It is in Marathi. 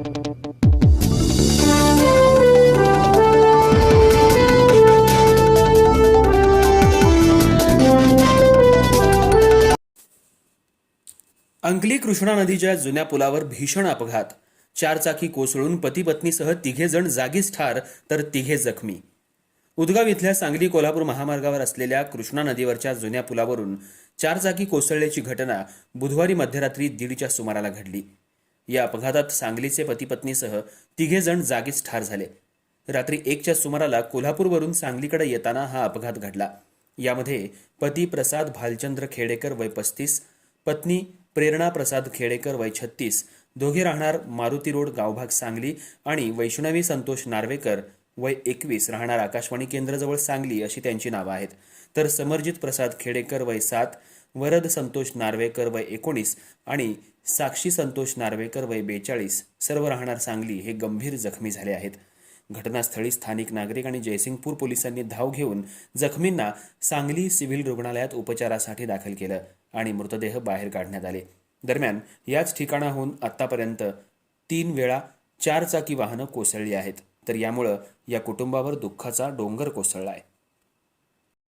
अंकली कृष्णा नदीच्या जुन्या पुलावर भीषण अपघात, 4 चाकी कोसळून पती पत्नीसह 3 जण जागीच ठार तर 3 जखमी. उदगाव इथल्या सांगली कोल्हापूर महामार्गावर असलेल्या कृष्णा नदीवरच्या जुन्या पुलावरून 4 चाकी कोसळल्याची घटना बुधवारी मध्यरात्री 1:30च्या सुमाराला घडली. या अपघातात सांगलीचे पती पत्नीसह 3 जण जागीच ठार झाले. रात्री 1च्या सुमाराला कोल्हापूरवरून सांगलीकडे येताना हा अपघात घडला. यामध्ये पती प्रसाद भालचंद्र खेडेकर वय 35, पत्नी प्रेरणा प्रसाद खेडेकर वय 36, दोघे राहणार मारुती रोड गावभाग सांगली आणि वैष्णवी संतोष नार्वेकर वय 21 राहणार आकाशवाणी केंद्राजवळ सांगली अशी त्यांची नावं आहेत. तर समरजित प्रसाद खेडेकर वय 7, वरद संतोष नार्वेकर वय 19 आणि साक्षी संतोष नार्वेकर वय 42 सर्व राहणार सांगली हे गंभीर जखमी झाले आहेत. घटनास्थळी स्थानिक नागरिक आणि जयसिंगपूर पोलिसांनी धाव घेऊन जखमींना सांगली सिव्हिल रुग्णालयात उपचारासाठी दाखल केलं आणि मृतदेह बाहेर काढण्यात आले. दरम्यान याच ठिकाणाहून आतापर्यंत 3 वेळा 4 चाकी वाहनं कोसळली आहेत. तर यामुळे या कुटुंबावर दुःखाचा डोंगर कोसळला आहे.